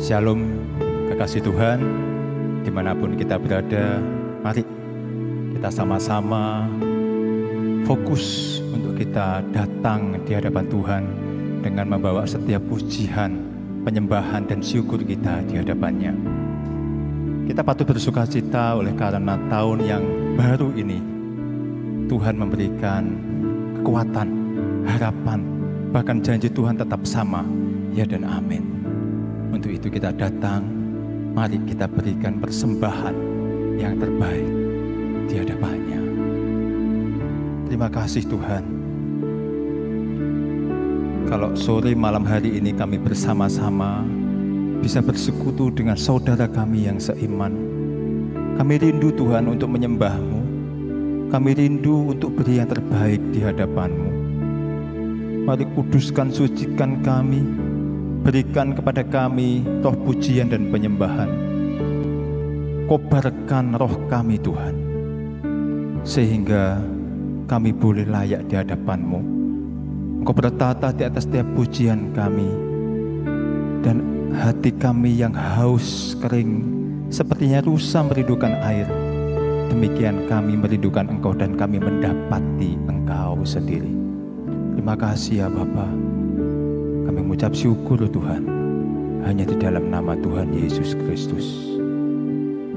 Shalom, kekasih Tuhan, dimanapun kita berada, mari kita sama-sama fokus untuk kita datang di hadapan Tuhan dengan membawa setiap pujian, penyembahan dan syukur kita di hadapannya. Kita patut bersukacita oleh karena tahun yang baru ini Tuhan memberikan kekuatan, harapan, bahkan janji Tuhan tetap sama, ya dan amin. Untuk itu kita datang, mari kita berikan persembahan yang terbaik di hadapannya. Terima kasih Tuhan. Kalau sore malam hari ini kami bersama-sama bisa bersekutu dengan saudara kami yang seiman. Kami rindu Tuhan untuk menyembah-Mu. Kami rindu untuk beri yang terbaik di hadapan-Mu. Mari kuduskan, sucikan kami. Berikan kepada kami roh pujian dan penyembahan. Kobarkan roh kami Tuhan, sehingga kami boleh layak di hadapan-Mu. Engkau bertata di atas setiap pujian kami, dan hati kami yang haus kering sepertinya rusa merindukan air. Demikian kami merindukan Engkau dan kami mendapati Engkau sendiri. Terima kasih ya Bapa. Kami mengucap syukur Tuhan, hanya di dalam nama Tuhan Yesus Kristus.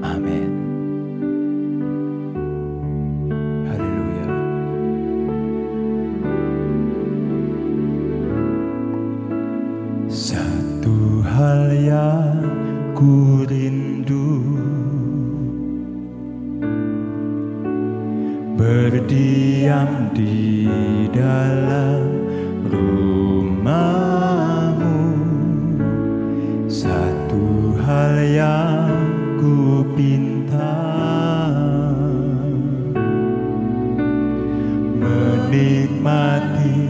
Amin. Haleluya. Satu hal yang ku rindu, berdiam di dalam rumah. Satu hal yang ku pinta, menikmati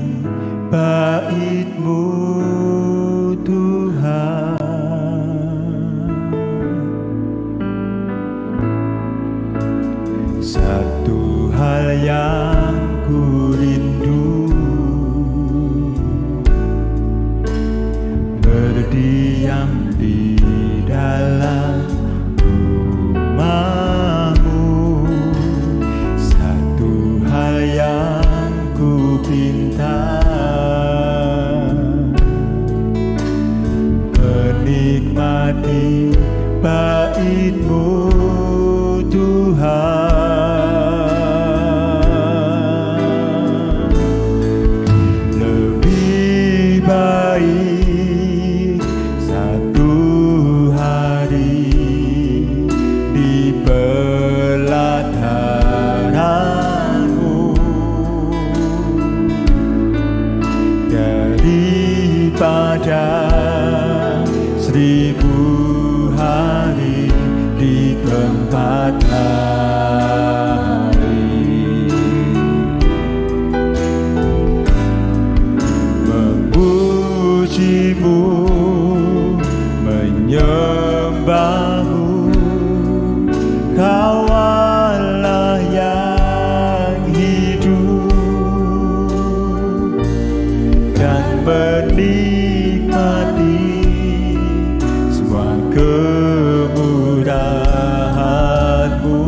bait-Mu Tuhan. Satu hal yang ku rindu, berdiam di dalam rumah-Mu. Satu hal yang ku pinta, menikmati bait-Mu Tuhan. Lebih baik satu hari di pelataran-Mu daripada 1000 hari di tempat lain. Memuji-Mu, menyembah-Mu, Kau Allah yang hidup, dan menikmati semua kemurahan-Mu.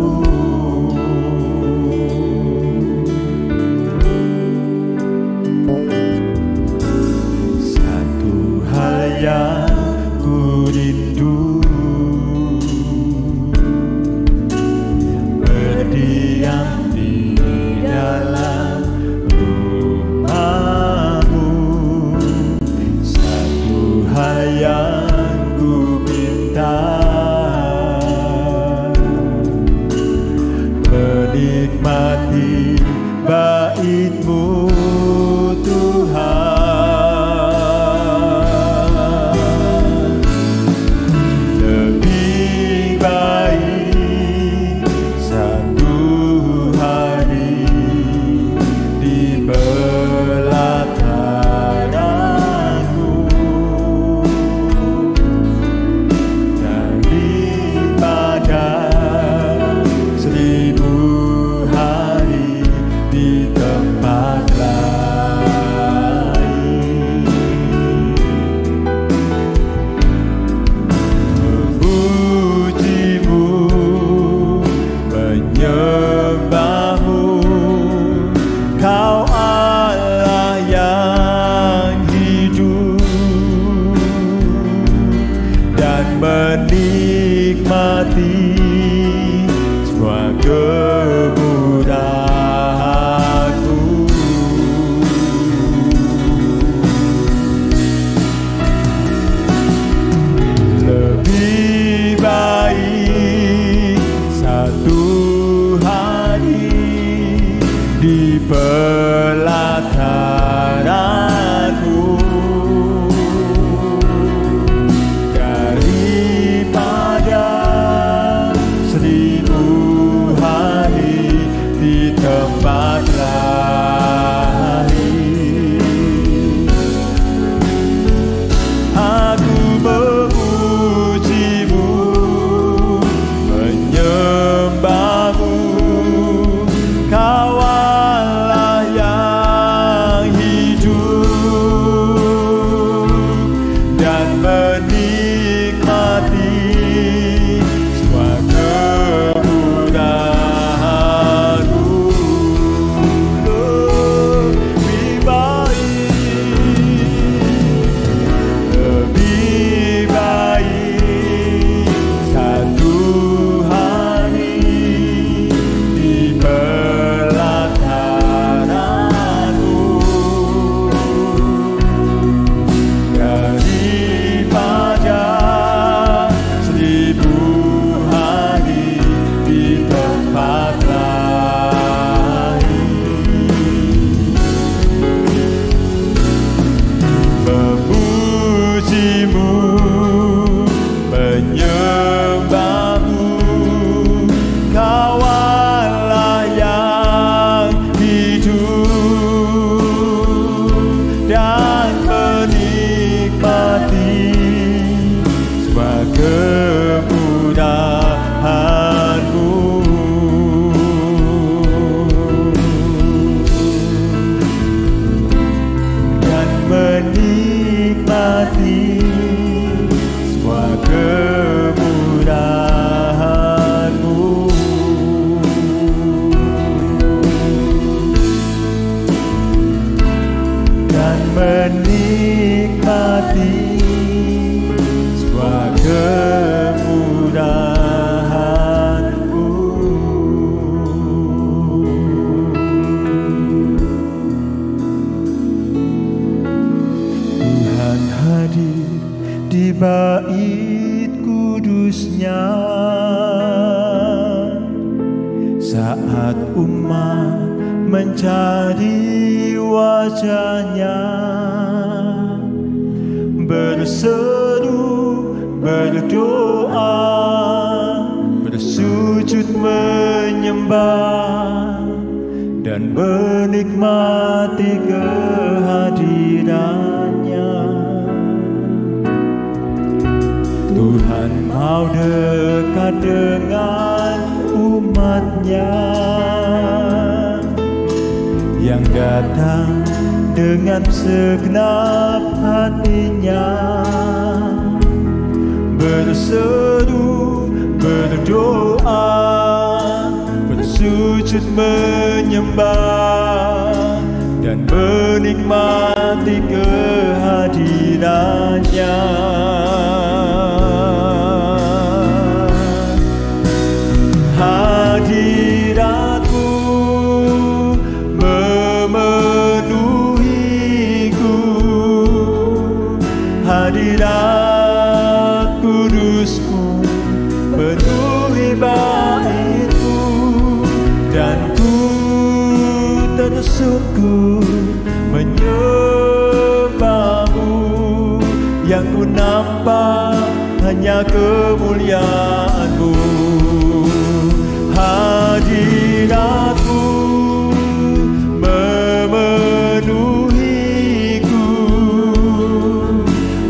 Satu hal yang ku rindu, berdiam di dalam rumah-Mu. Satu hal yang ku minta, menikmati bait-Mu Tuhan. Lebih baik satu hari di pelataran-Mu menikmati semua kemudahanmu. Lebih baik satu hari di pelataranmu daripada 1000 hari di tempat lain. Aku memujimu, menyembahmu, Kau Allah yang hidup, dan menikmati semua kemudahanmu. Lebih baik satu hari di pelataranmu daripada 1000 hari di tempat lain. Memujimu, menyembahmu, Kau Allah yang hidup, dan menikmati semua kemudahanmu. Dan menikmati semua kemudahanmu. Dan menikmati semua kemudahanmu. Tuhan hadir di bait kudusnya saat umat mencari wajahnya, berseru, berdoa, bersujud menyembah, dan menikmati kehadirannya. Tuhan mau dekat dengan umatnya yang datang dengan segenap hatinya, berseru, berdoa, bersujud menyembah, dan menikmati kehadirannya. Hadiratmu memenuhiku, hadirat kudusmu penuhi baitku, dan ku tersungkur menyembahmu. Yang ku nampak hanya kemuliaanmu. Hadiratmu memenuhiku,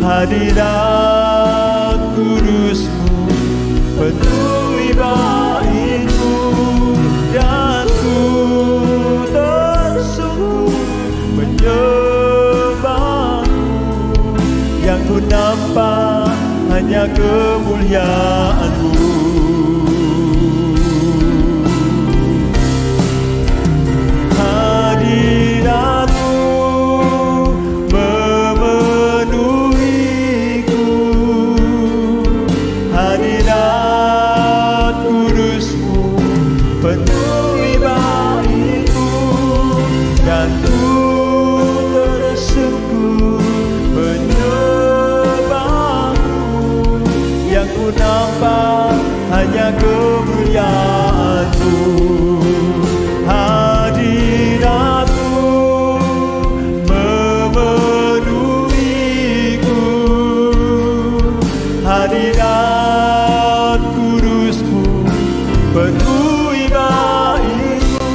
hadirat kudusmu penuhi baitku, dan ku tersungkur menyembahmu. Yang ku nampak hanya kemuliaanmu. Hadiratmu memenuhiku, hanya kemuliaan-Mu. Hadirat-Mu memenuhiku, hadirat kudus-Mu penuhi baik-Mu,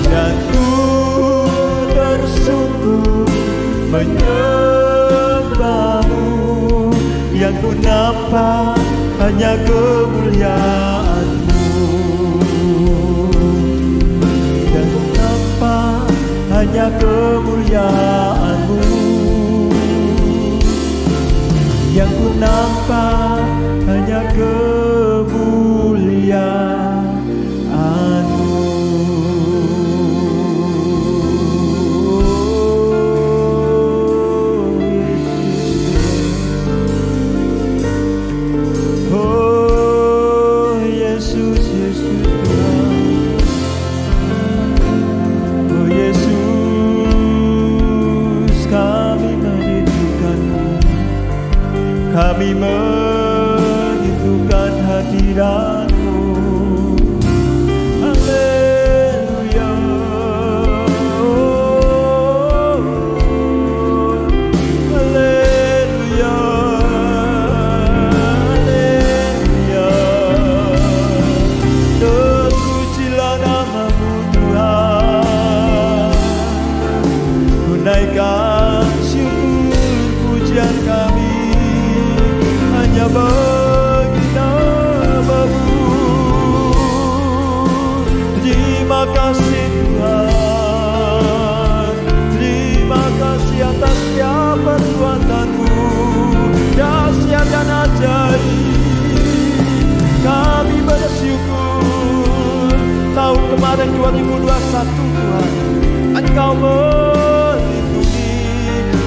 dan ku tersungkur menyembah-Mu. Yang ku nampak hanya kemuliaan-Mu, yang ku nampak hanya kemuliaan-Mu, yang ku nampak hanya kemuliaan-Mu. Kami merindukan hadirat-Mu. Haleluya, haleluya, haleluya. Terpujilah nama-Mu Tuhan. Tunaikan syukur pujian kami hanya bagi nama-Mu. Terima kasih Tuhan, terima kasih atas setiap perbuatan-Mu dahsyat dan ajaib. Kami bersyukur tahun kemarin 2021 Tuhan, Engkau melindungi,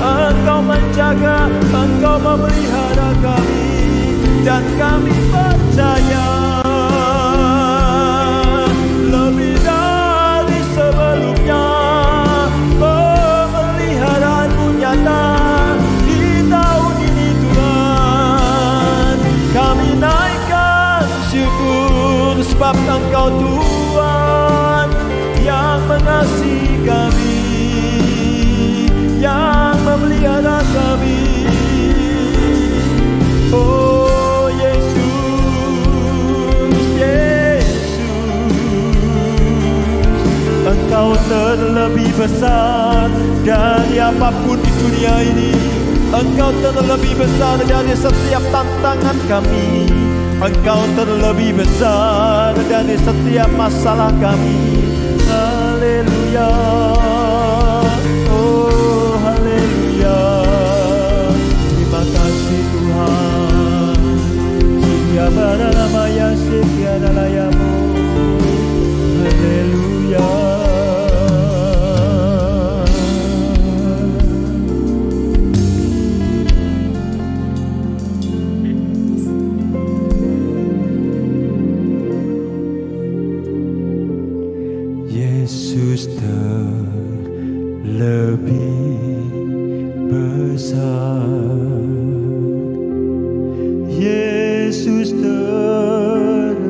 Engkau menjaga, Engkau memelihara kami, dan kami percaya lebih dari sebelumnya pemeliharaan-Mu nyata di tahun ini Tuhan. Kami naikkan syukur sebab Engkau Tuhan yang mengasihi kami, yang memelihara kami. Oh Yesus, Yesus, Engkau terlebih besar dari apapun di dunia ini. Engkau terlebih besar dari setiap tantangan kami. Engkau terlebih besar dari setiap masalah kami. Haleluya, oh haleluya. Terima kasih Tuhan. Siapa namanya, siapa layamu. Haleluya. Yesus terlebih besar, Yesus terlebih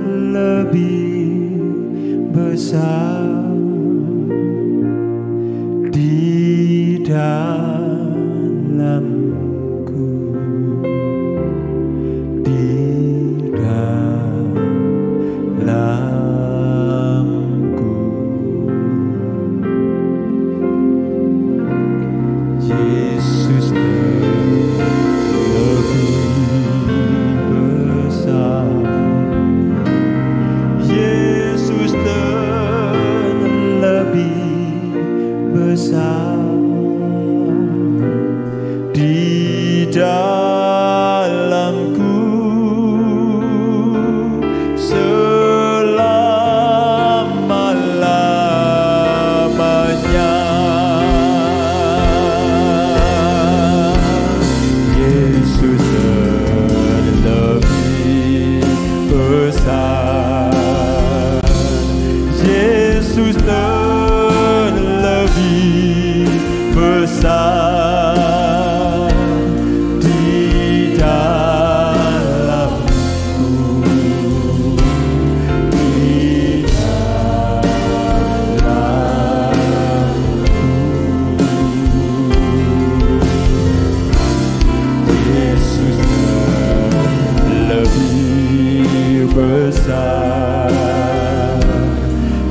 besar.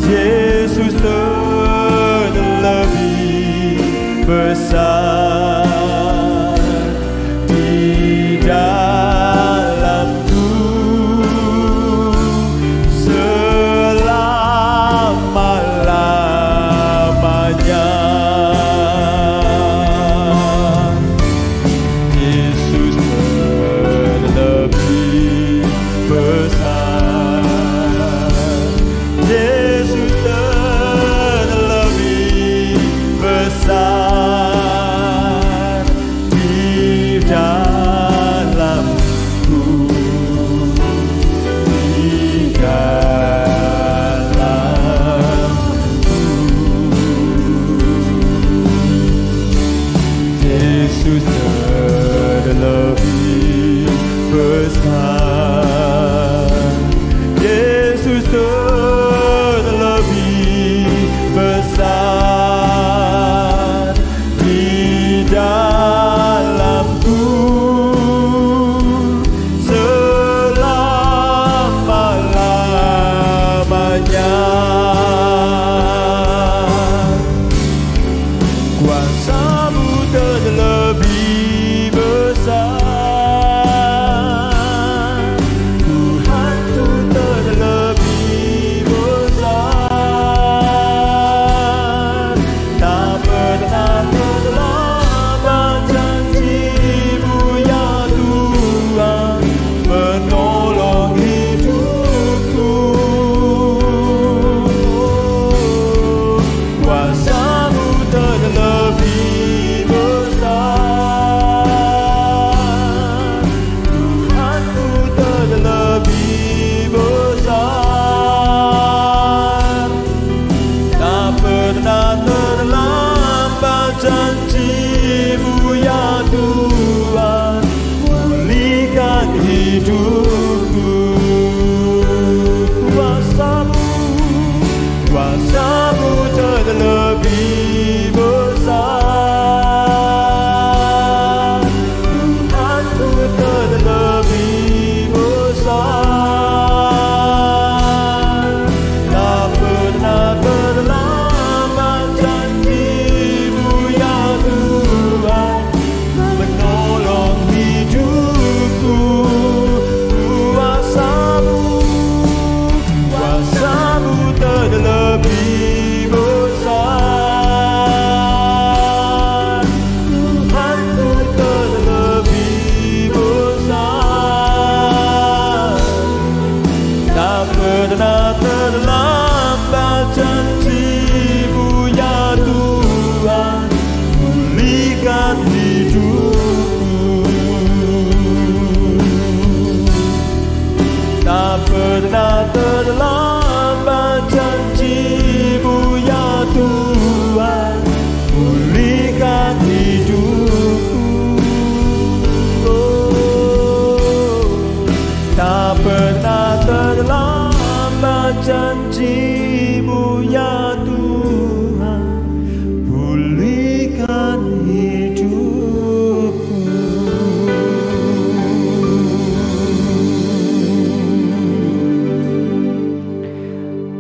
Yesus terlebih besar di dalamku selama-lamanya. Yesus terlebih besar. Yesus terlebih besar di dalamku, di dalamku. Yesus terlebih besar. Yesus terlebih besar di dalamku selama-lamanya. Kuasa-Mu terlebih besar, Tuhan-Ku terlebih besar. Tak pernah terlambat janji-Mu ya Tuhan, menolong hidupku. Kuasa-Mu terlebih besar, Tuhan-Ku terlebih besar. Tak pernah terlambat janji-Mu ya Tuhan, pulihkan hidupku. Kuasa-Mu terlebih besar, Tuhan-Ku terlebih besar. Tak pernah terlambat janji-Mu ya Tuhan, menolong hidupku. Kuasa-Mu terlebih besar, Tuhan-Ku terlebih besar. Tak pernah terlambat janji-Mu ya Tuhan, pulihkan hidupku. Tak pernah terlambat janji-Mu ya Tuhan, pulihkan hidupku. Tak pernah terlambat janji-Mu ya Tuhan, pulihkan hidupku.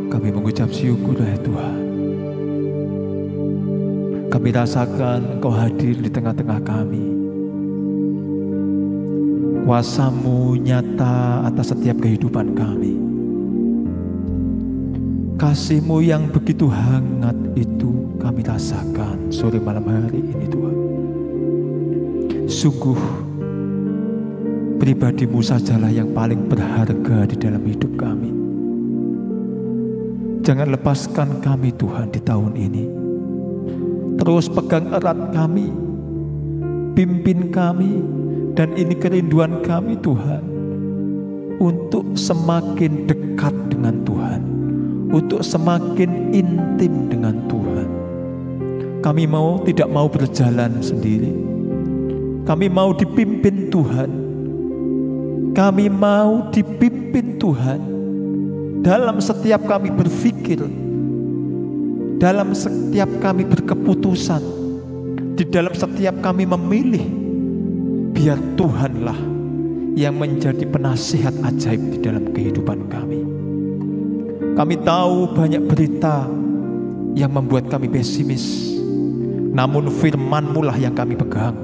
Kami mengucap syukur ya Tuhan. Kami rasakan Engkau hadir di tengah-tengah kami. Kuasa-Mu nyata atas setiap kehidupan kami. Kasih-Mu yang begitu hangat itu kami rasakan sore malam hari ini Tuhan. Sungguh pribadi-Mu sajalah yang paling berharga di dalam hidup kami. Jangan lepaskan kami Tuhan di tahun ini. Terus pegang erat kami, pimpin kami, dan ini kerinduan kami Tuhan, untuk semakin dekat dengan Tuhan, untuk semakin intim dengan Tuhan. Kami tidak mau berjalan sendiri. Kami mau dipimpin Tuhan. Kami mau dipimpin Tuhan dalam setiap kami berpikir, dalam setiap kami berkeputusan, di dalam setiap kami memilih. Biar Tuhanlah yang menjadi penasihat ajaib di dalam kehidupan kami. Kami tahu banyak berita yang membuat kami pesimis, namun firman-Mu lah yang kami pegang.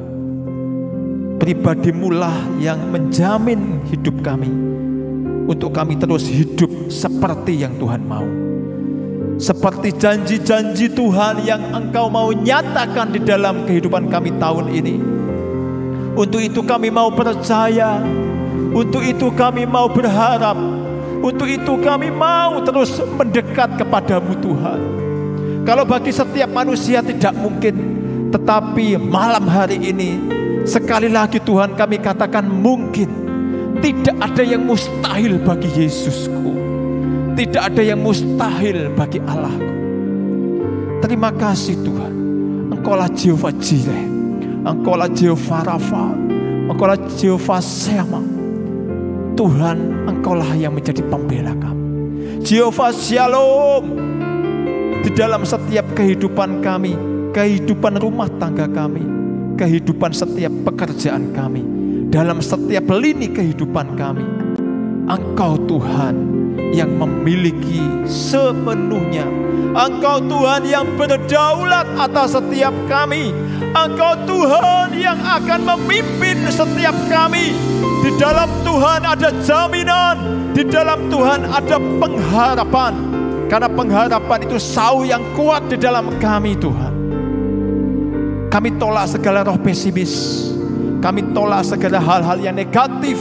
Pribadi-Mu lah yang menjamin hidup kami, untuk kami terus hidup seperti yang Tuhan mau. Seperti janji-janji Tuhan yang Engkau mau nyatakan di dalam kehidupan kami tahun ini. Untuk itu kami mau percaya, untuk itu kami mau berharap, untuk itu kami mau terus mendekat kepadamu Tuhan. Kalau bagi setiap manusia tidak mungkin, tetapi malam hari ini sekali lagi Tuhan kami katakan mungkin. Tidak ada yang mustahil bagi Yesusku, tidak ada yang mustahil bagi Allahku. Terima kasih Tuhan, Engkaulah Jehovah Jireh, Engkaulah Jehovah Rafa, Engkaulah Jehovah Shammah. Tuhan, Engkaulah yang menjadi pembela kami. Jehovah Shalom di dalam setiap kehidupan kami, kehidupan rumah tangga kami, kehidupan setiap pekerjaan kami, dalam setiap lini kehidupan kami. Engkau Tuhan yang memiliki sepenuhnya. Engkau Tuhan yang berdaulat atas setiap kami. Engkau Tuhan yang akan memimpin setiap kami. Di dalam Tuhan ada jaminan, di dalam Tuhan ada pengharapan. Karena pengharapan itu sauh yang kuat di dalam kami Tuhan. Kami tolak segala roh pesimis. Kami tolak segala hal-hal yang negatif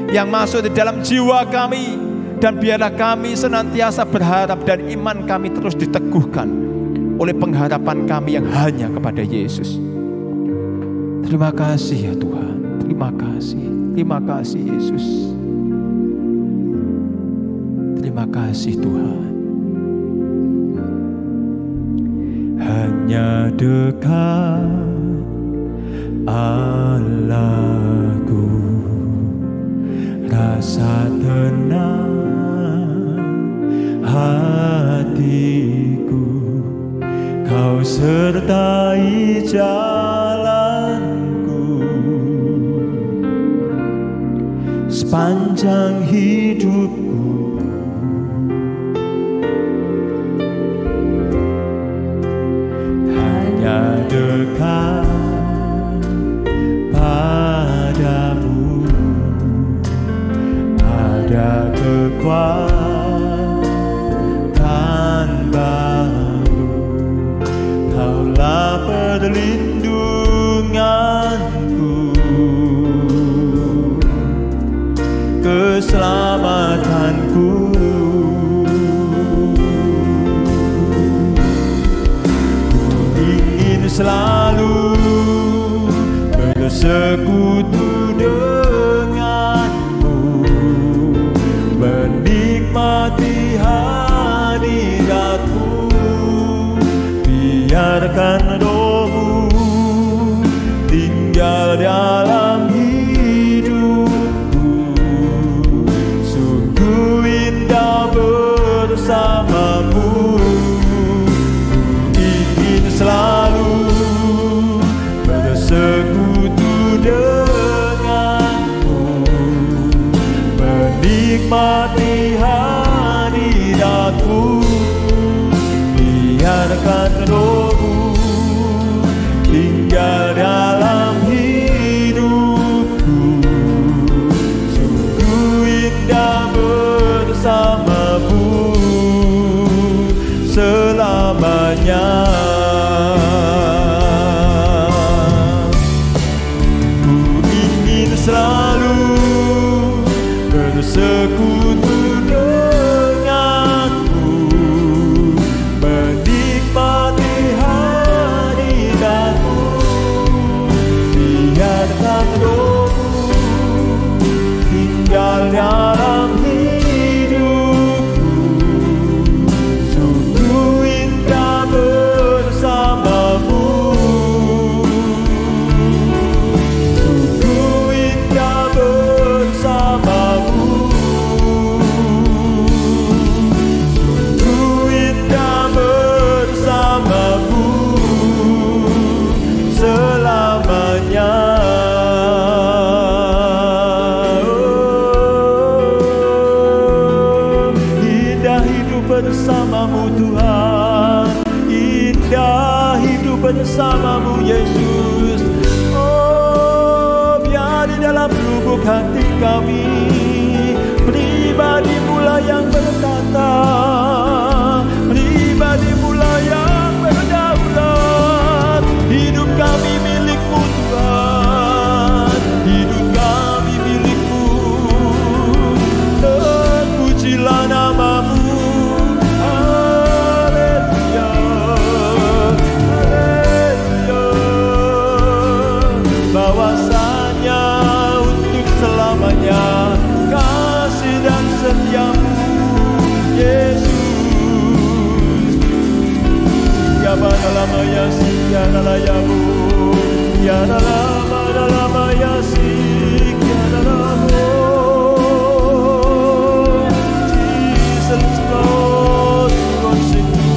yang masuk di dalam jiwa kami. Dan biarlah kami senantiasa berharap dan iman kami terus diteguhkan oleh pengharapan kami yang hanya kepada Yesus. Terima kasih ya Tuhan. Terima kasih. Terima kasih Yesus. Terima kasih Tuhan. Hanya dekat Allahku, rasa tenang hatiku, Kau sertai jalanku sepanjang hidupku. Hanya dekat padamu ada kekuatan baru. Kaulah perlindunganku, keselamatanku. Ku ingin selalu bersekutu denganmu, menikmati hadiratmu. Biarkan Roh-Mu tinggal dalam hidupku. Sungguh indah bersamamu. Ku ingin selalu bersekutu denganmu, menikmati hadiratmu. Biarkan Roh-Mu tinggal dalam hidupku. Sungguh indah bersamamu selamanya. Ku ingin selalu bersekutu denganmu, menikmati hadiratmu. Biarkan Roh-Mu tinggal dalam hidupku. Sungguh indah bersamamu. Sungguh indah bersamamu bersamamu Yesus. Oh, biar di dalam lubuk hati kami pribadi mula yang berkata, pribadi mula yang berdaulat. Hidup kami milik-Mu Tuhan, hidup kami milik-Mu. Terpujilah nama-Mu. Haleluya, haleluya. Bahwasanya untuk selamanya kasih dan setia-Mu Yesus. Ya dalam ya si ya dalam ya dalam ya si ya dalam Jesus Lord worship You.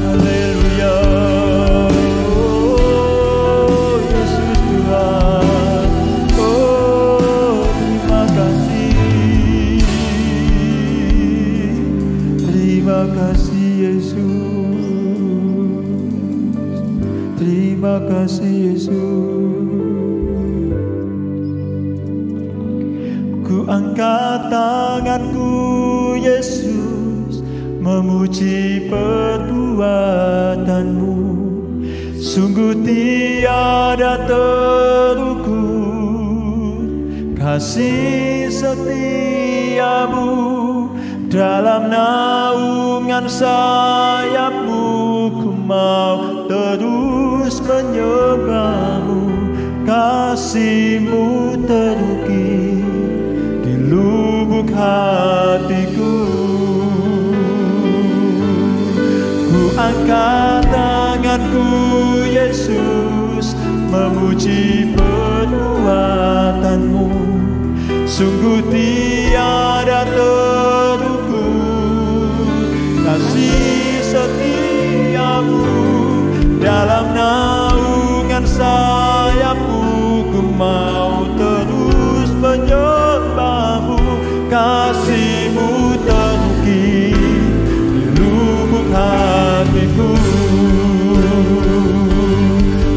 Haleluya. Oh Yesus Tuhan. Oh terima kasih. Terima kasih Yesus. Terima kasih Yesus. Ku angkat tanganku Yesus, memuji perbuatan-Mu. Sungguh tiada terukur kasih setia-Mu. Dalam naungan sayap-Mu ku mau terus menyembah-Mu. Kasih-Mu terukir di lubuk hatiku. Ku angkat tanganku Yesus, memuji perbuatan-Mu. Sungguh tiada terukur kasih setia-Mu. Dalam naungan sayap-Mu ku mau terus menyembah-Mu. Kasih-Mu terukir di lubuk hatiku.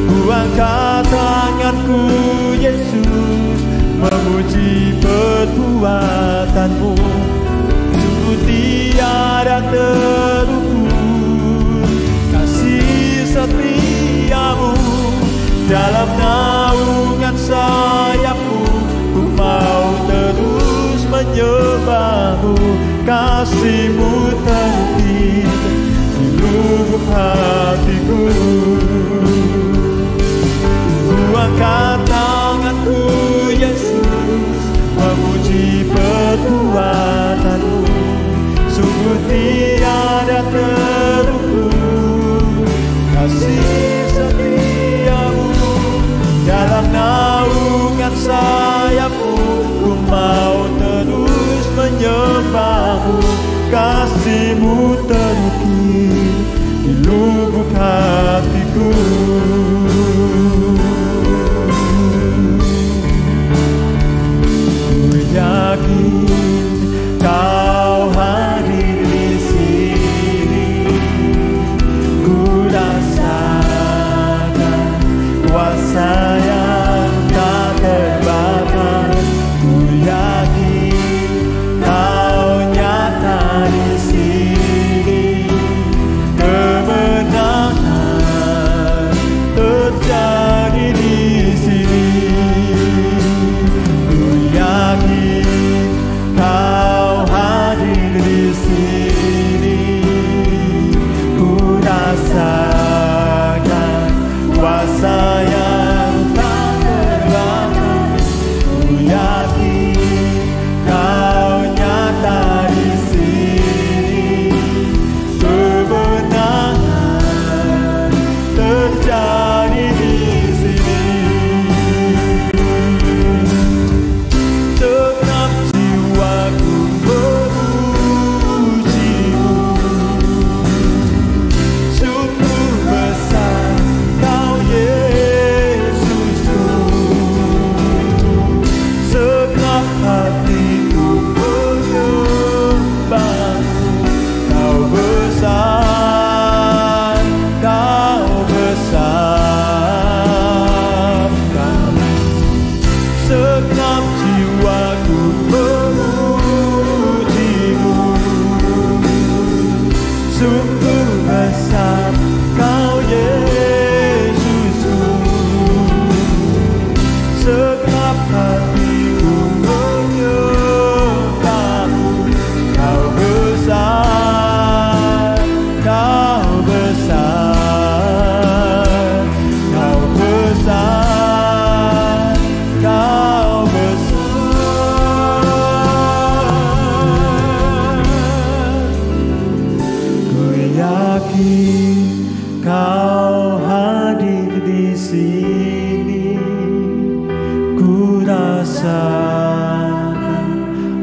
Ku angkat tanganku Yesus, memuji perbuatan-Mu. Sungguh tiada terukur kasih setia-Mu. Dalam naungan sayap-Mu ku mau terus menyembah-Mu. Kasih-Mu terukir di lubuk hatiku. Ku angkat tanganku Yesus, memuji perbuatan-Mu. Sungguh tiada terukur kasih setia-Mu. Dalam naungan sayap-Mu ku mau terus menyembah-Mu. Kasih-Mu terukir di lubuk hatiku. Ku yakin Kau hadir di sini. Ku rasakan kuasa yang tak terbatas. Ku yakin Kau nyata di sini. Kemenangan terjadi di sini. Ku yakin Kau hadir di sini. Ku rasakan kuasa yang tak terbatas. Ku yakin Kau nyata di sini. Kemenangan terjadi di sini. Segenap jiwaku memuji-Mu. Sungguh besar Kau Yesusku. Segenap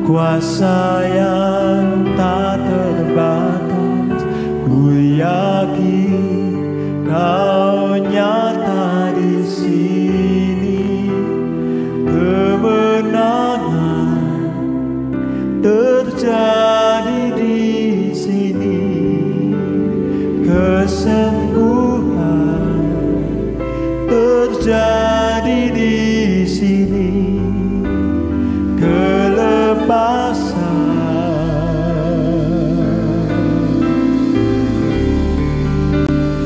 kuasa yang tak terbatas. Ku yakin Kau nyata di sini, kemenangan terjadi di sini, kesembuhan terjadi di sini, kelepasan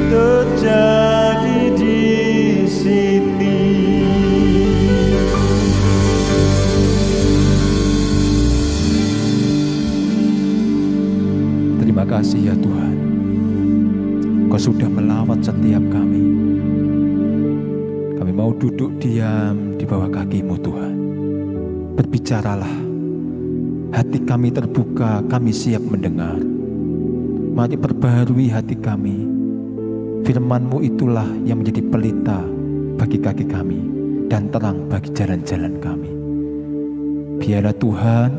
terjadi di sini. Terima kasih ya Tuhan, Kau sudah melawat setiap kami. Kami mau duduk diam di bawah kaki-Mu Tuhan. Berbicaralah, hati kami terbuka, kami siap mendengar. Mari perbaharui hati kami. Firman-Mu itulah yang menjadi pelita bagi kaki kami dan terang bagi jalan-jalan kami. Biarlah Tuhan,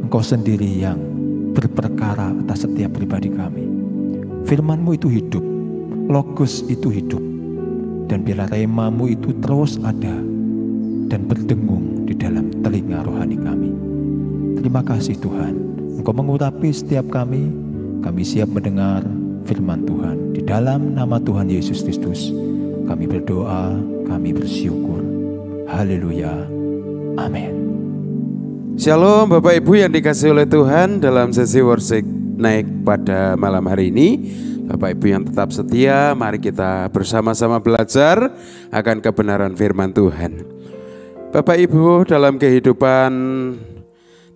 Engkau sendiri yang berperkara atas setiap pribadi kami. Firman-Mu itu hidup, Logos itu hidup, dan biarlah rema-Mu itu terus ada dan berdengung di dalam telinga rohani kami. Terima kasih Tuhan, Engkau mengurapi setiap kami siap mendengar firman Tuhan. Di dalam nama Tuhan Yesus Kristus kami berdoa, kami bersyukur. Haleluya, amin. Shalom Bapak Ibu yang dikasihi oleh Tuhan. Dalam sesi worship naik pada malam hari ini, Bapak Ibu yang tetap setia, mari kita bersama-sama belajar akan kebenaran firman Tuhan. Bapak Ibu, dalam kehidupan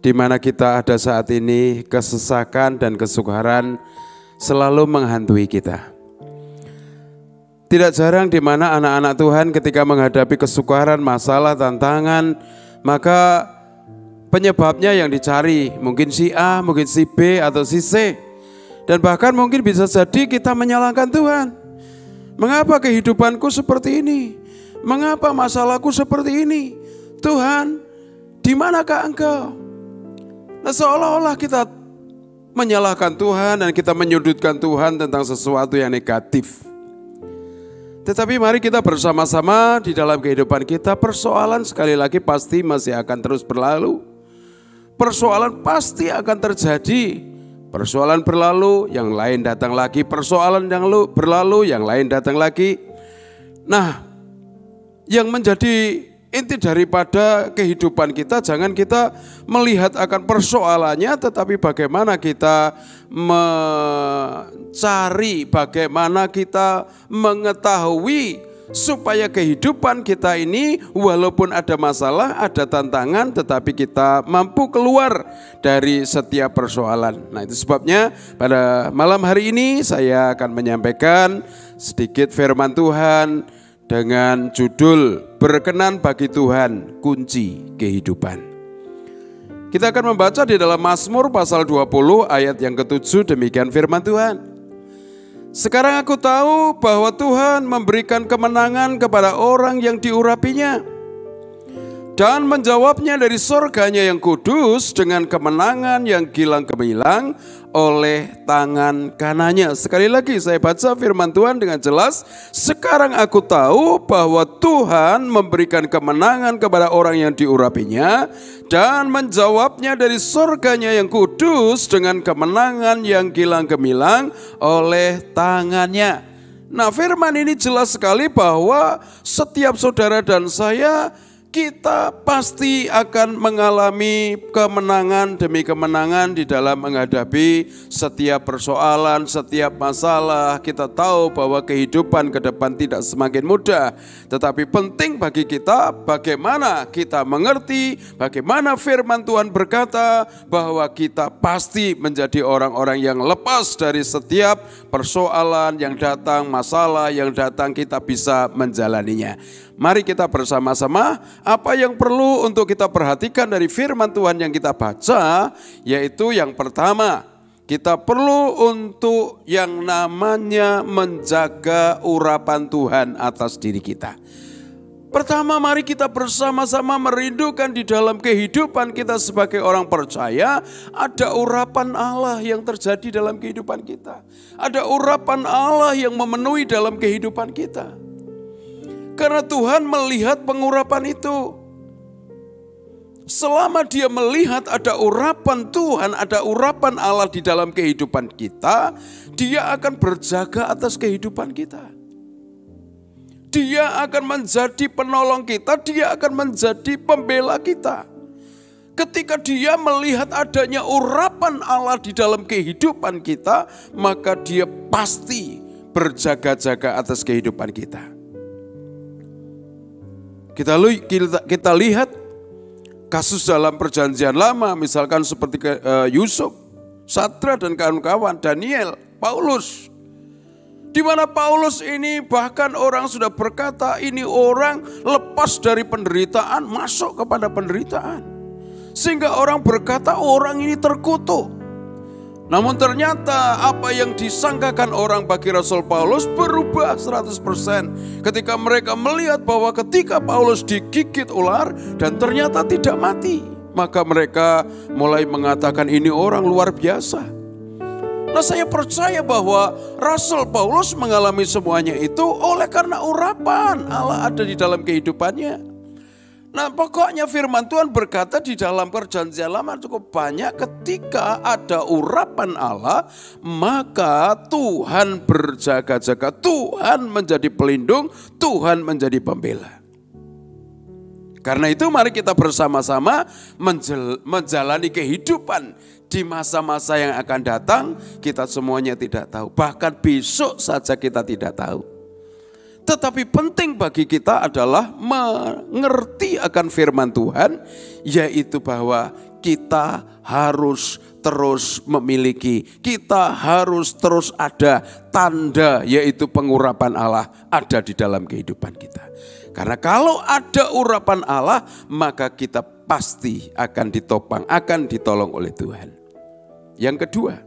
di mana kita ada saat ini, kesesakan dan kesukaran selalu menghantui kita. Tidak jarang di mana anak-anak Tuhan ketika menghadapi kesukaran, masalah, tantangan, maka penyebabnya yang dicari mungkin si A, mungkin si B atau si C. Dan bahkan mungkin bisa jadi kita menyalahkan Tuhan. Mengapa kehidupanku seperti ini? Mengapa masalahku seperti ini? Tuhan, di manakah Engkau? Nah, seolah-olah kita menyalahkan Tuhan dan kita menyudutkan Tuhan tentang sesuatu yang negatif. Tetapi mari kita bersama-sama di dalam kehidupan kita, persoalan sekali lagi pasti masih akan terus berlalu. Persoalan pasti akan terjadi. Persoalan berlalu, yang lain datang lagi. Persoalan yang berlalu, yang lain datang lagi. Nah, yang menjadi inti daripada kehidupan kita, jangan kita melihat akan persoalannya, tetapi bagaimana kita mencari, bagaimana kita mengetahui supaya kehidupan kita ini walaupun ada masalah, ada tantangan, tetapi kita mampu keluar dari setiap persoalan. Nah, itu sebabnya pada malam hari ini saya akan menyampaikan sedikit firman Tuhan dengan judul Berkenan bagi Tuhan, Kunci Kehidupan. Kita akan membaca di dalam Mazmur pasal 20 ayat yang ke-7, demikian firman Tuhan. Sekarang aku tahu bahwa Tuhan memberikan kemenangan kepada orang yang diurapinya dan menjawabnya dari surganya yang kudus dengan kemenangan yang gilang gemilang oleh tangan kanannya. Sekali lagi saya baca firman Tuhan dengan jelas. Sekarang aku tahu bahwa Tuhan memberikan kemenangan kepada orang yang diurapinya dan menjawabnya dari surganya yang kudus dengan kemenangan yang gilang gemilang oleh tangannya. Nah, firman ini jelas sekali bahwa setiap saudara dan saya, kita pasti akan mengalami kemenangan demi kemenangan di dalam menghadapi setiap persoalan, setiap masalah. Kita tahu bahwa kehidupan ke depan tidak semakin mudah, tetapi penting bagi kita bagaimana kita mengerti, bagaimana firman Tuhan berkata bahwa kita pasti menjadi orang-orang yang lepas dari setiap persoalan yang datang, masalah yang datang, kita bisa menjalaninya. Mari kita bersama-sama apa yang perlu untuk kita perhatikan dari firman Tuhan yang kita baca, yaitu yang pertama, kita perlu untuk yang namanya menjaga urapan Tuhan atas diri kita. Pertama, mari kita bersama-sama merindukan di dalam kehidupan kita sebagai orang percaya, ada urapan Allah yang terjadi dalam kehidupan kita. Ada urapan Allah yang memenuhi dalam kehidupan kita. Karena Tuhan melihat pengurapan itu. Selama dia melihat ada urapan Tuhan, ada urapan Allah di dalam kehidupan kita, dia akan berjaga atas kehidupan kita. Dia akan menjadi penolong kita, dia akan menjadi pembela kita. Ketika dia melihat adanya urapan Allah di dalam kehidupan kita, maka dia pasti berjaga-jaga atas kehidupan kita. Kita lihat kasus dalam perjanjian lama, misalkan seperti Yusuf, Sadra dan kawan-kawan, Daniel, Paulus. Di mana Paulus ini bahkan orang sudah berkata ini orang lepas dari penderitaan masuk kepada penderitaan. Sehingga orang berkata orang ini terkutuk. Namun ternyata apa yang disangkakan orang bagi Rasul Paulus berubah 100%. Ketika mereka melihat bahwa ketika Paulus digigit ular dan ternyata tidak mati. Maka mereka mulai mengatakan ini orang luar biasa. Nah, saya percaya bahwa Rasul Paulus mengalami semuanya itu oleh karena urapan Allah ada di dalam kehidupannya. Nah, pokoknya firman Tuhan berkata di dalam perjanjian lama cukup banyak ketika ada urapan Allah, maka Tuhan berjaga-jaga, Tuhan menjadi pelindung, Tuhan menjadi pembela. Karena itu mari kita bersama-sama menjalani kehidupan di masa-masa yang akan datang, kita semuanya tidak tahu. Bahkan besok saja kita tidak tahu. Tetapi penting bagi kita adalah mengerti akan firman Tuhan, yaitu bahwa kita harus terus memiliki, kita harus terus ada tanda, yaitu pengurapan Allah ada di dalam kehidupan kita. Karena kalau ada urapan Allah, maka kita pasti akan ditopang, akan ditolong oleh Tuhan. Yang kedua,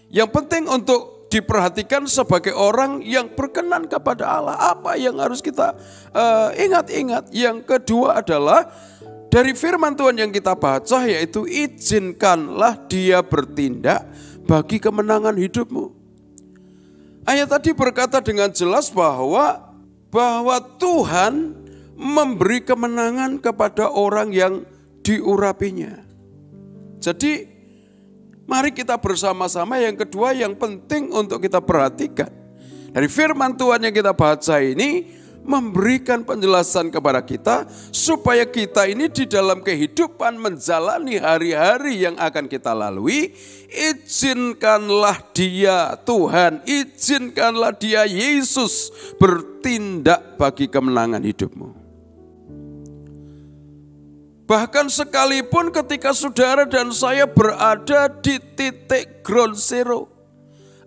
yang penting untuk diperhatikan sebagai orang yang berkenan kepada Allah. Apa yang harus kita ingat-ingat? Yang kedua adalah dari firman Tuhan yang kita baca, yaitu izinkanlah dia bertindak bagi kemenangan hidupmu. Ayat tadi berkata dengan jelas bahwa Tuhan memberi kemenangan kepada orang yang diurapinya. Jadi mari kita bersama-sama yang kedua yang penting untuk kita perhatikan. Dari firman Tuhan yang kita baca ini memberikan penjelasan kepada kita supaya kita ini di dalam kehidupan menjalani hari-hari yang akan kita lalui, izinkanlah dia Tuhan, izinkanlah dia Yesus bertindak bagi kemenangan hidupmu. Bahkan sekalipun ketika saudara dan saya berada di titik ground zero,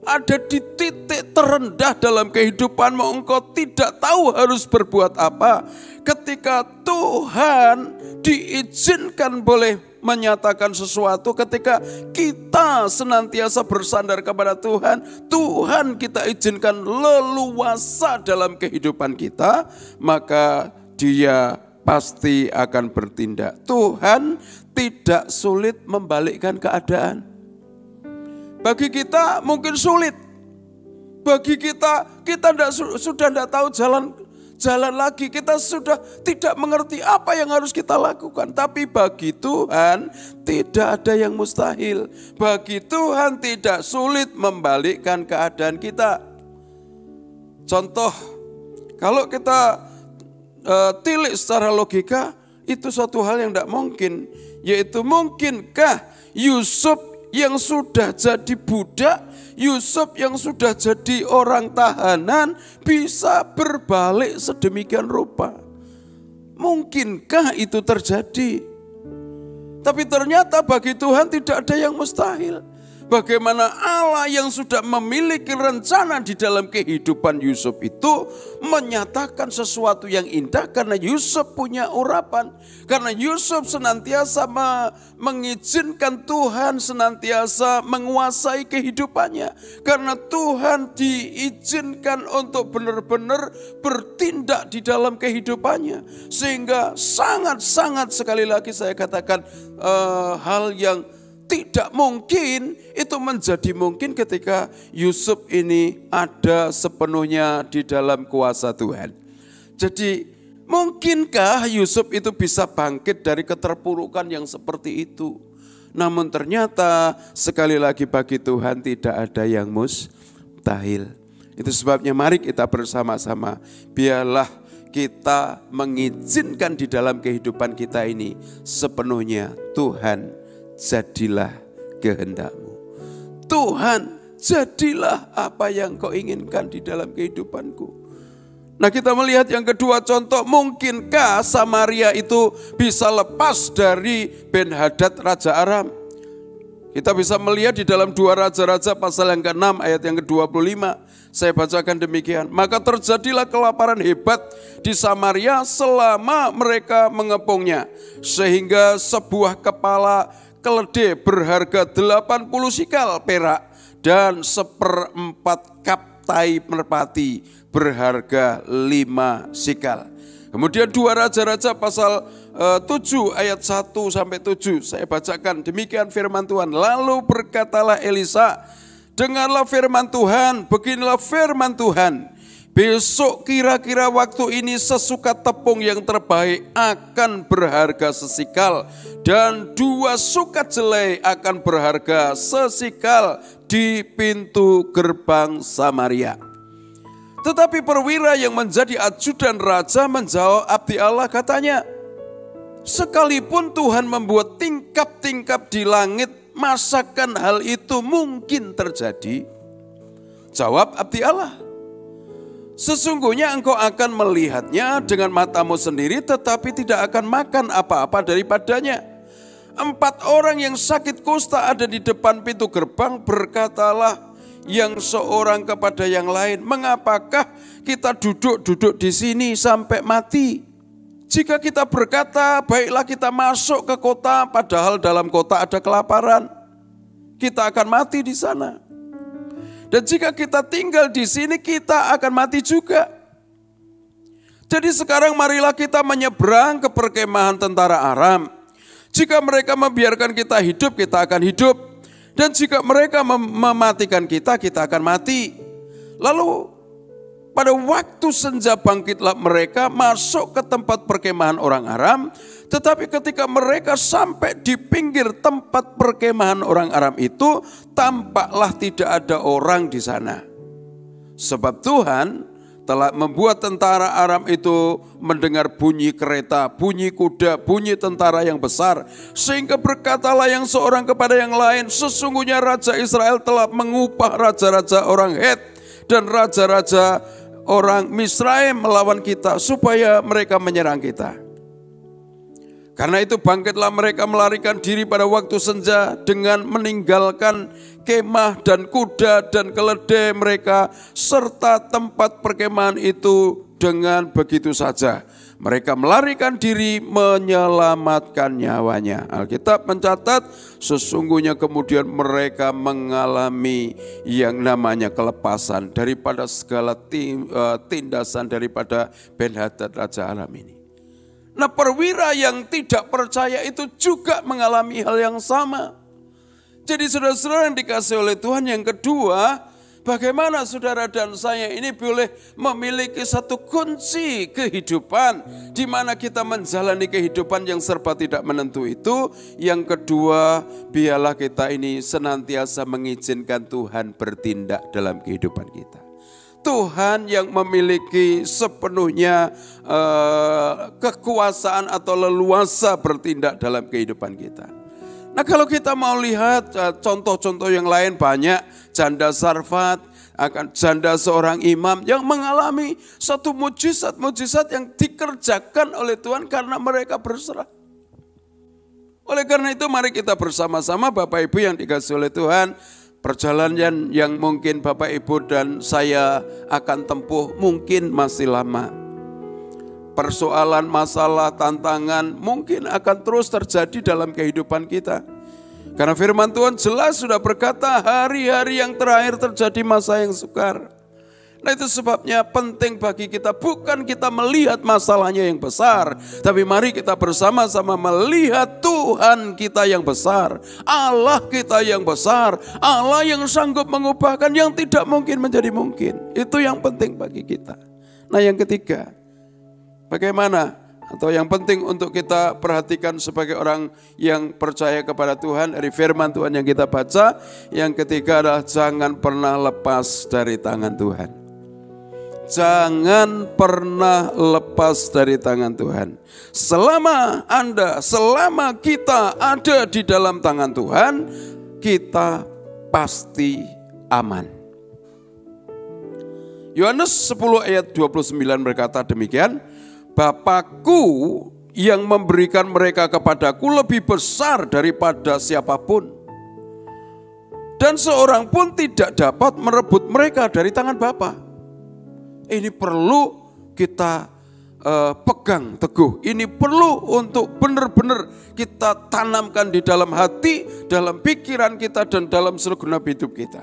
ada di titik terendah dalam kehidupanmu, engkau tidak tahu harus berbuat apa. Ketika Tuhan diizinkan boleh menyatakan sesuatu, ketika kita senantiasa bersandar kepada Tuhan, Tuhan kita izinkan leluasa dalam kehidupan kita, maka Dia pasti akan bertindak. Tuhan tidak sulit membalikkan keadaan. Bagi kita mungkin sulit. Bagi kita sudah tidak tahu jalan lagi. Kita sudah tidak mengerti apa yang harus kita lakukan. Tapi bagi Tuhan tidak ada yang mustahil. Bagi Tuhan tidak sulit membalikkan keadaan kita. Contoh, kalau kita tilik secara logika, itu suatu hal yang tidak mungkin. Yaitu mungkinkah Yusuf yang sudah jadi budak, Yusuf yang sudah jadi orang tahanan bisa berbalik sedemikian rupa? Mungkinkah itu terjadi? Tapi ternyata bagi Tuhan tidak ada yang mustahil. Bagaimana Allah yang sudah memiliki rencana di dalam kehidupan Yusuf itu menyatakan sesuatu yang indah karena Yusuf punya urapan. Karena Yusuf senantiasa mengizinkan Tuhan senantiasa menguasai kehidupannya. Karena Tuhan diizinkan untuk benar-benar bertindak di dalam kehidupannya. Sehingga sangat-sangat sekali lagi saya katakan hal yang tidak mungkin itu menjadi mungkin ketika Yusuf ini ada sepenuhnya di dalam kuasa Tuhan. Jadi mungkinkah Yusuf itu bisa bangkit dari keterpurukan yang seperti itu? Namun ternyata sekali lagi bagi Tuhan tidak ada yang mustahil. Itu sebabnya mari kita bersama-sama biarlah kita mengizinkan di dalam kehidupan kita ini sepenuhnya Tuhan, jadilah kehendak-Mu. Tuhan, jadilah apa yang Kau inginkan di dalam kehidupanku. Nah, kita melihat yang kedua contoh, mungkinkah Samaria itu bisa lepas dari Ben-Hadad Raja Aram? Kita bisa melihat di dalam 2 Raja-Raja pasal yang ke-6 ayat yang ke-25. Saya bacakan demikian. Maka terjadilah kelaparan hebat di Samaria selama mereka mengepungnya. Sehingga sebuah kepala keledai berharga 80 sikal perak dan 1/4 kap tai merpati berharga 5 sikal. Kemudian 2 Raja-Raja pasal 7 ayat 1-7 saya bacakan demikian firman Tuhan. Lalu berkatalah Elisa, dengarlah firman Tuhan, beginilah firman Tuhan. Besok kira-kira waktu ini sesukat tepung yang terbaik akan berharga sesikal dan 2 sukat jelai akan berharga sesikal di pintu gerbang Samaria. Tetapi perwira yang menjadi ajudan raja menjawab abdi Allah katanya, sekalipun Tuhan membuat tingkap-tingkap di langit, masakan hal itu mungkin terjadi? Jawab abdi Allah, sesungguhnya engkau akan melihatnya dengan matamu sendiri tetapi tidak akan makan apa-apa daripadanya. 4 orang yang sakit kusta ada di depan pintu gerbang, berkatalah yang seorang kepada yang lain, mengapakah kita duduk-duduk di sini sampai mati? Jika kita berkata, baiklah kita masuk ke kota, padahal dalam kota ada kelaparan, kita akan mati di sana. Dan jika kita tinggal di sini, kita akan mati juga. Jadi sekarang marilah kita menyeberang ke perkemahan tentara Aram. Jika mereka membiarkan kita hidup, kita akan hidup. Dan jika mereka mematikan kita, kita akan mati. Lalu pada waktu senja bangkitlah mereka masuk ke tempat perkemahan orang Aram. Tetapi ketika mereka sampai di pinggir tempat perkemahan orang Aram itu, tampaklah tidak ada orang di sana. Sebab Tuhan telah membuat tentara Aram itu mendengar bunyi kereta, bunyi kuda, bunyi tentara yang besar. Sehingga berkatalah yang seorang kepada yang lain, sesungguhnya Raja Israel telah mengupah raja-raja orang Het dan raja-raja orang Misraim melawan kita supaya mereka menyerang kita. Karena itu bangkitlah mereka melarikan diri pada waktu senja dengan meninggalkan kemah dan kuda dan keledai mereka serta tempat perkemahan itu dengan begitu saja. Mereka melarikan diri menyelamatkan nyawanya. Alkitab mencatat sesungguhnya kemudian mereka mengalami yang namanya kelepasan daripada segala tindasan daripada Ben-Hadad Raja Aram ini. Nah, perwira yang tidak percaya itu juga mengalami hal yang sama. Jadi saudara-saudara yang dikasih oleh Tuhan, yang kedua, bagaimana saudara dan saya ini boleh memiliki satu kunci kehidupan di mana kita menjalani kehidupan yang serba tidak menentu itu. Yang kedua, biarlah kita ini senantiasa mengizinkan Tuhan bertindak dalam kehidupan kita. Tuhan yang memiliki sepenuhnya kekuasaan atau leluasa bertindak dalam kehidupan kita. Nah, kalau kita mau lihat contoh-contoh yang lain banyak, janda Sarfat, akan janda seorang imam yang mengalami satu mujizat-mujizat yang dikerjakan oleh Tuhan karena mereka berserah. Oleh karena itu mari kita bersama-sama Bapak Ibu yang dikasihi oleh Tuhan, perjalanan yang mungkin Bapak Ibu dan saya akan tempuh mungkin masih lama. Persoalan, masalah, tantangan mungkin akan terus terjadi dalam kehidupan kita. Karena firman Tuhan jelas sudah berkata hari-hari yang terakhir terjadi masa yang sukar. Nah itu sebabnya penting bagi kita bukan kita melihat masalahnya yang besar, tapi mari kita bersama-sama melihat Tuhan kita yang besar, Allah kita yang besar, Allah yang sanggup mengubahkan yang tidak mungkin menjadi mungkin. Itu yang penting bagi kita. Nah yang ketiga, bagaimana atau yang penting untuk kita perhatikan sebagai orang yang percaya kepada Tuhan dari firman Tuhan yang kita baca, yang ketiga adalah jangan pernah lepas dari tangan Tuhan. Jangan pernah lepas dari tangan Tuhan. Selama kita ada di dalam tangan Tuhan, kita pasti aman. Yohanes 10 ayat 29 berkata demikian, Bapakku yang memberikan mereka kepadaku lebih besar daripada siapapun. Dan seorang pun tidak dapat merebut mereka dari tangan Bapa. Ini perlu kita pegang teguh. Ini perlu untuk benar-benar kita tanamkan di dalam hati, dalam pikiran kita, dan dalam seluruh genap hidup kita.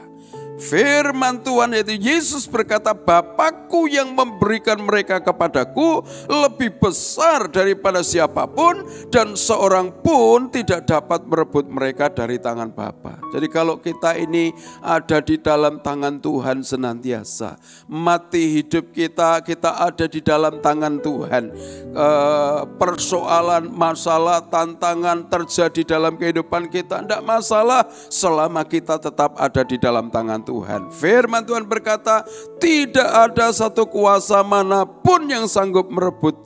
Firman Tuhan yaitu Yesus berkata, Bapakku yang memberikan mereka kepadaku lebih besar daripada siapapun, dan seorang pun tidak dapat merebut mereka dari tangan Bapa. Jadi kalau kita ini ada di dalam tangan Tuhan senantiasa, mati hidup kita ada di dalam tangan Tuhan. Persoalan, masalah, tantangan terjadi dalam kehidupan kita, tidak masalah selama kita tetap ada di dalam tangan Tuhan. Firman Tuhan berkata, tidak ada satu kuasa manapun yang sanggup merebut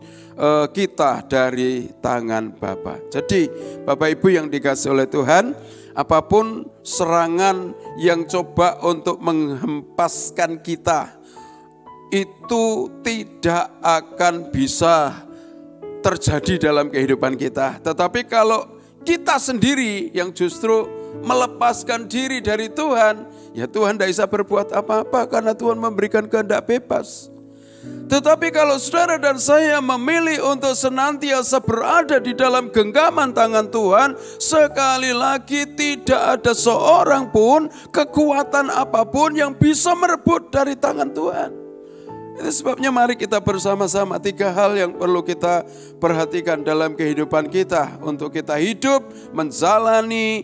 kita dari tangan Bapa. Jadi Bapak Ibu yang dikasihi oleh Tuhan, apapun serangan yang coba untuk menghempaskan kita, itu tidak akan bisa terjadi dalam kehidupan kita. Tetapi kalau kita sendiri yang justru melepaskan diri dari Tuhan, ya Tuhan tidak bisa berbuat apa-apa karena Tuhan memberikan kehendak bebas. Tetapi kalau saudara dan saya memilih untuk senantiasa berada di dalam genggaman tangan Tuhan, sekali lagi tidak ada seorang pun, kekuatan apapun yang bisa merebut dari tangan Tuhan. Itu sebabnya mari kita bersama-sama 3 hal yang perlu kita perhatikan dalam kehidupan kita untuk kita hidup menjalani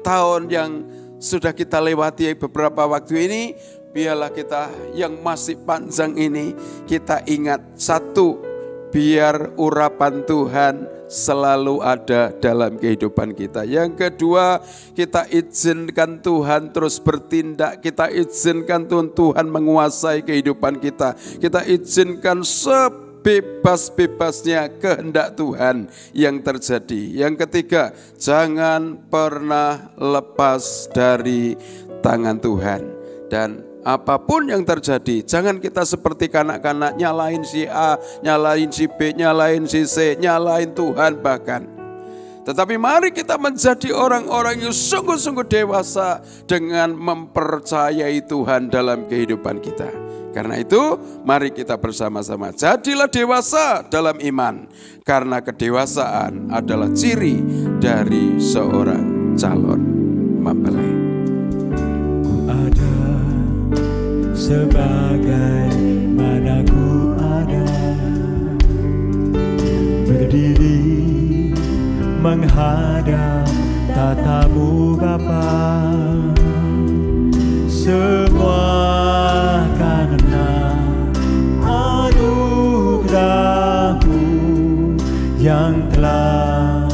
tahun yang sudah kita lewati beberapa waktu ini. Biarlah kita yang masih panjang ini kita ingat, 1, biar urapan Tuhan selalu ada dalam kehidupan kita. Yang kedua, kita izinkan Tuhan terus bertindak. Kita izinkan Tuhan menguasai kehidupan kita. Kita izinkan sebebas-bebasnya kehendak Tuhan yang terjadi. Yang ketiga, jangan pernah lepas dari tangan Tuhan. Dan apapun yang terjadi, jangan kita seperti kanak-kanak nyalain si A, nyalain si B, nyalain si C, nyalain Tuhan bahkan. Tetapi mari kita menjadi orang-orang yang sungguh-sungguh dewasa dengan mempercayai Tuhan dalam kehidupan kita. Karena itu mari kita bersama-sama jadilah dewasa dalam iman. Karena kedewasaan adalah ciri dari seorang calon mempelai. Sebagaimana ku ada, berdiri menghadap tatamu Bapa, semua karena anugerah-Mu yang telah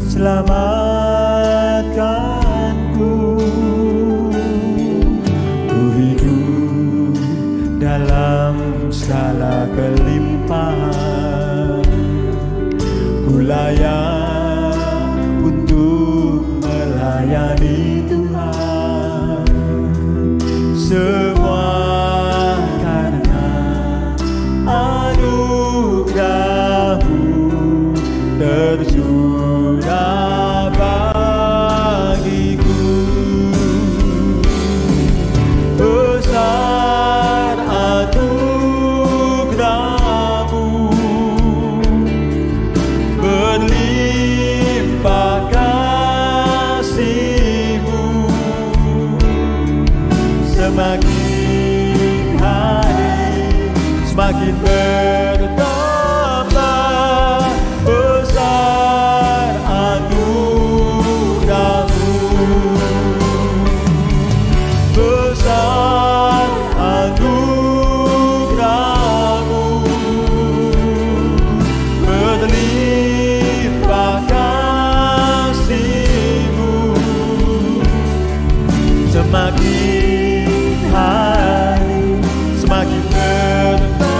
selamatkanku. Dalam segala kelimpahan, ku layak untuk melayani Tuhan. Semua karena anugerah-Mu tercurah. semakin hari semakin bertambah besar anugerah-Mu, besar anugerah-Mu, berlimpah kasih-Mu, semakin hari semakin bertambah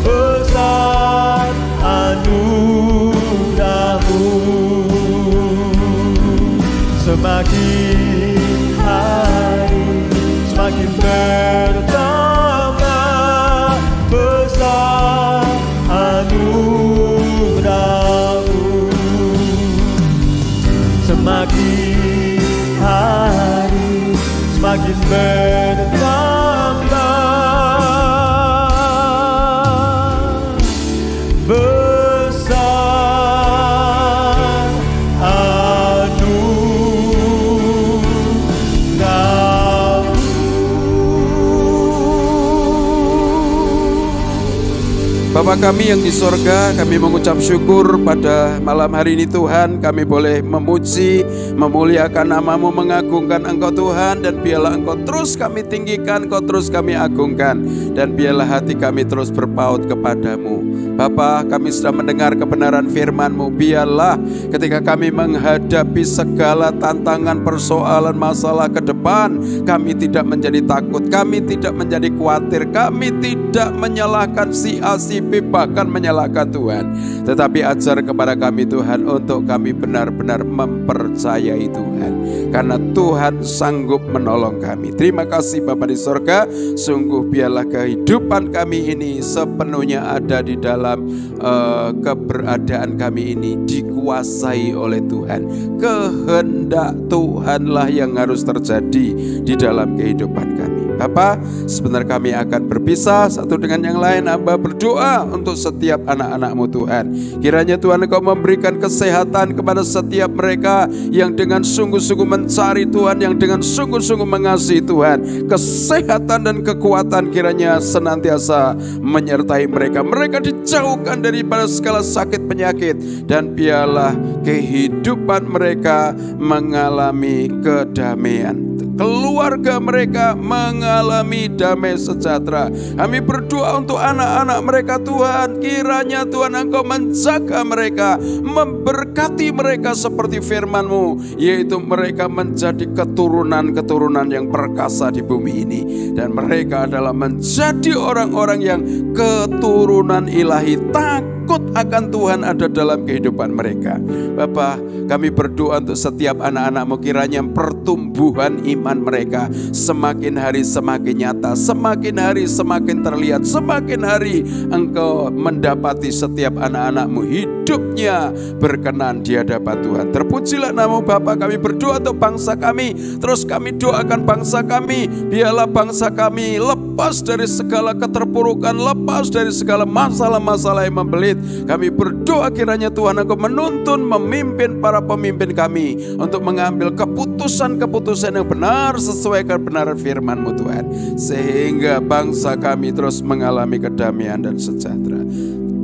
besar anugerah-Mu, semakin hari semakin bertambah besar anugerah-Mu, semakin hari semakin bertambah besar anugerah-Mu. Bapa kami yang di sorga, kami mengucap syukur pada malam hari ini Tuhan. Kami boleh memuji, memuliakan nama-Mu, mengagungkan Engkau Tuhan. Dan biarlah Engkau terus kami tinggikan, Engkau terus kami agungkan. Dan biarlah hati kami terus berpaut kepadamu. Bapa, kami sudah mendengar kebenaran firman-Mu. Biarlah ketika kami menghadapi segala tantangan, persoalan, masalah ke depan, kami tidak menjadi takut, kami tidak menjadi khawatir, kami tidak menyalahkan si A, si B, bahkan menyalahkan Tuhan. Tetapi ajar kepada kami Tuhan untuk kami benar-benar mempercayai Tuhan, karena Tuhan sanggup menolong kami. Terima kasih Bapa di sorga. Sungguh biarlah kehidupan kami ini sepenuhnya ada di dalam keberadaan kami ini dikuasai oleh Tuhan. Kehendak Tuhanlah yang harus terjadi di dalam kehidupan kami. Bapa, sebentar kami akan berpisah satu dengan yang lain. Hamba berdoa untuk setiap anak-anak-Mu Tuhan. Kiranya Tuhan Engkau memberikan kesehatan kepada setiap mereka yang dengan sungguh-sungguh mencari Tuhan, yang dengan sungguh-sungguh mengasihi Tuhan. Kesehatan dan kekuatan kiranya senantiasa menyertai mereka. Mereka dijauhkan daripada segala sakit penyakit, dan biarlah kehidupan mereka mengalami kedamaian. Keluarga mereka mengalami damai sejahtera. Kami berdoa untuk anak-anak mereka Tuhan. Kiranya Tuhan Engkau menjaga mereka, memberkati mereka seperti firman-Mu, yaitu mereka menjadi keturunan-keturunan yang perkasa di bumi ini. Dan mereka adalah menjadi orang-orang yang keturunan ilahi, takut akan Tuhan ada dalam kehidupan mereka. Bapa, kami berdoa untuk setiap anak-anak-Mu, kiranya pertumbuhan iman mereka semakin hari semakin nyata, semakin hari semakin terlihat, semakin hari Engkau mendapati setiap anak-anak-Mu hidupnya berkenan di hadapan Tuhan. Terpujilah nama Bapa. Kami berdoa untuk bangsa kami, terus kami doakan bangsa kami. Biarlah bangsa kami lepas dari segala keterpurukan, lepas dari segala masalah-masalah yang membelit. Kami berdoa kiranya Tuhan Engkau menuntun, memimpin para pemimpin kami untuk mengambil keputusan-keputusan yang benar sesuai kebenaran firman-Mu Tuhan, sehingga bangsa kami terus mengalami kedamaian dan sejahtera.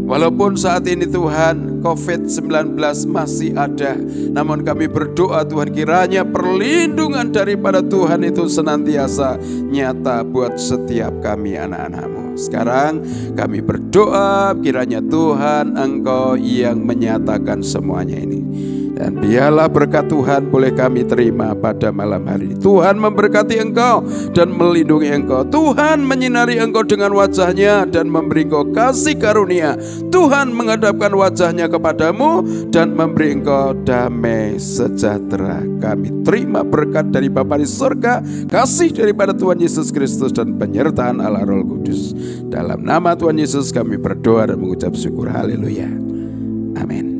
Walaupun saat ini Tuhan COVID-19 masih ada, namun kami berdoa Tuhan, kiranya perlindungan daripada Tuhan itu senantiasa nyata buat setiap kami anak-anak-Mu. Sekarang kami berdoa kiranya Tuhan Engkau yang menyatakan semuanya ini. Dan biarlah berkat Tuhan boleh kami terima pada malam hari ini. Tuhan memberkati engkau dan melindungi engkau. Tuhan menyinari engkau dengan wajahnya dan memberi engkau kasih karunia. Tuhan menghadapkan wajahnya kepadamu dan memberi engkau damai sejahtera. Kami terima berkat dari Bapa di surga, kasih daripada Tuhan Yesus Kristus, dan penyertaan Allah Roh Kudus. Dalam nama Tuhan Yesus kami berdoa dan mengucap syukur. Haleluya. Amin.